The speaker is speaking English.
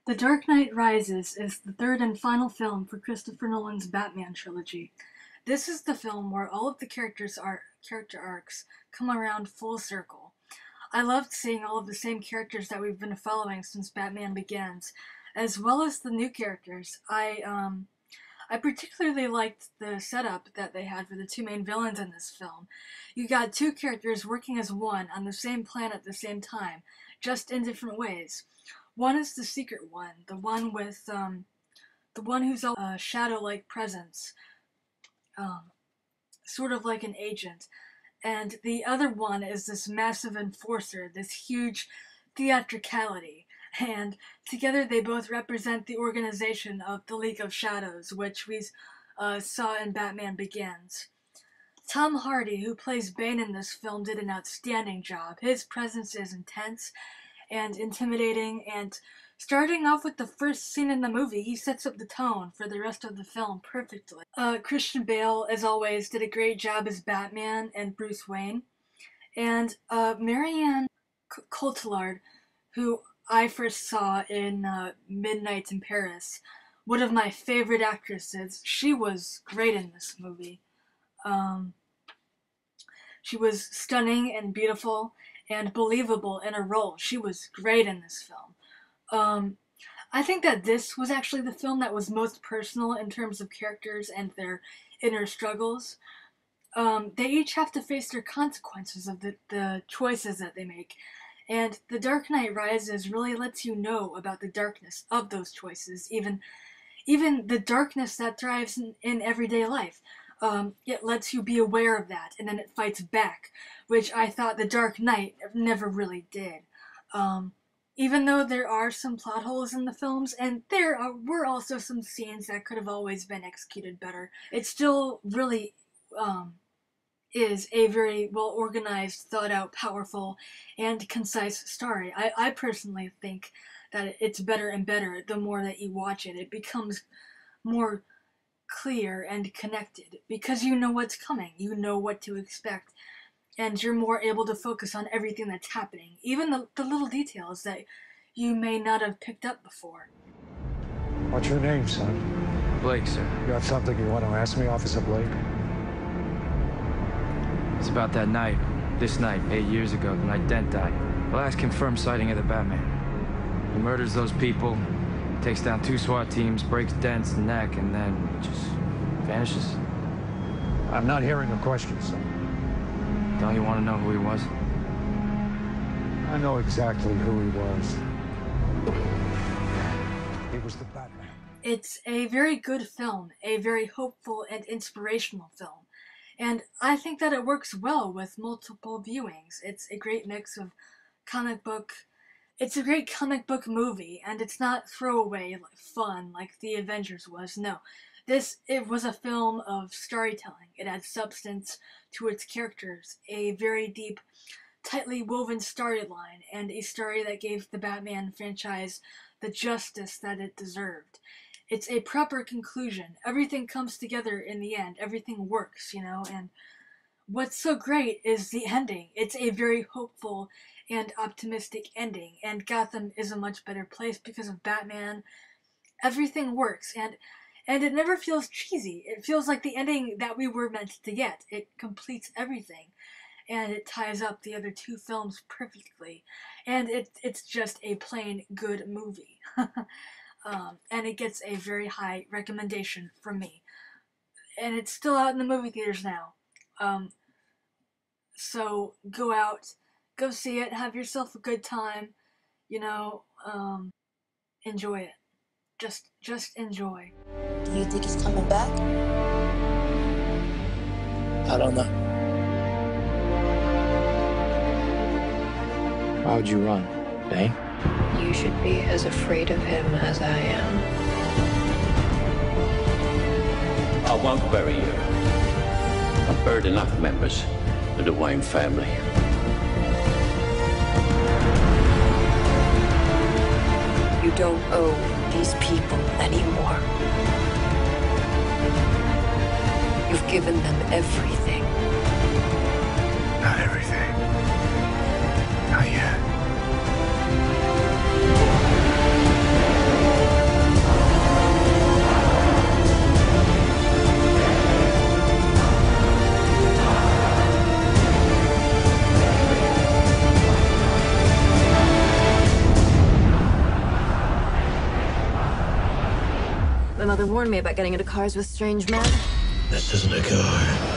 The Dark Knight Rises is the third and final film for Christopher Nolan's Batman trilogy. This is the film where all of the character arcs come around full circle. I loved seeing all of the same characters that we've been following since Batman Begins, as well as the new characters. I particularly liked the setup that they had for the two main villains in this film. You got two characters working as one on the same planet at the same time, just in different ways. One is the secret one, the one who's a shadow-like presence, sort of like an agent. And the other one is this massive enforcer, this huge theatricality. And together they both represent the organization of the League of Shadows, which we saw in Batman Begins. Tom Hardy, who plays Bane in this film, did an outstanding job. His presence is intense and intimidating, and starting off with the first scene in the movie, he sets up the tone for the rest of the film perfectly. Christian Bale, as always, did a great job as Batman and Bruce Wayne. And Marianne Cotillard, who I first saw in Midnight in Paris, one of my favorite actresses. She was great in this movie. She was stunning and beautiful and believable in her role. She was great in this film. I think that this was actually the film that was most personal in terms of characters and their inner struggles. They each have to face their consequences of the choices that they make. And The Dark Knight Rises really lets you know about the darkness of those choices, even the darkness that thrives in everyday life. It lets you be aware of that, and then it fights back, which I thought The Dark Knight never really did. Even though there are some plot holes in the films, and were also some scenes that could have always been executed better, it still really is a very well-organized, thought-out, powerful, and concise story. I personally think that it's better and better the more that you watch it. It becomes more clear and connected because you know what's coming, you know what to expect, and you're more able to focus on everything that's happening, even the little details that you may not have picked up before. What's your name, son? Blake, sir. You have something you want to ask me, Officer Blake? It's about that night, this night, 8 years ago, the night Dent died. The last confirmed sighting of the Batman. He murders those people, takes down 2 SWAT teams, breaks Dent's neck, and then just vanishes. I'm not hearing a question, son. Don't you want to know who he was? I know exactly who he was. He was the Batman. It's a very good film, a very hopeful and inspirational film. And I think that it works well with multiple viewings. It's a great mix of it's a great comic book movie, and it's not throwaway fun like The Avengers was. No. It was a film of storytelling. It had substance to its characters, a very deep, tightly woven storyline, and a story that gave the Batman franchise the justice that it deserved. It's a proper conclusion. Everything comes together in the end. Everything works, and what's so great is the ending. It's a very hopeful and optimistic ending, and Gotham is a much better place because of Batman. Everything works, and it never feels cheesy. It feels like the ending that we were meant to get. It completes everything, and it ties up the other 2 films perfectly, and it's just a plain good movie. And it gets a very high recommendation from me. And it's still out in the movie theaters now. So go out, go see it, have yourself a good time, enjoy it. Just enjoy. Do you think he's coming back? I don't know. Why would you run, Bane? You should be as afraid of him as I am. I won't bury you. I've buried enough members of the Wayne family. You don't owe these people anymore. You've given them everything. Not everything. Not yet. My mother warned me about getting into cars with strange men. This isn't a car.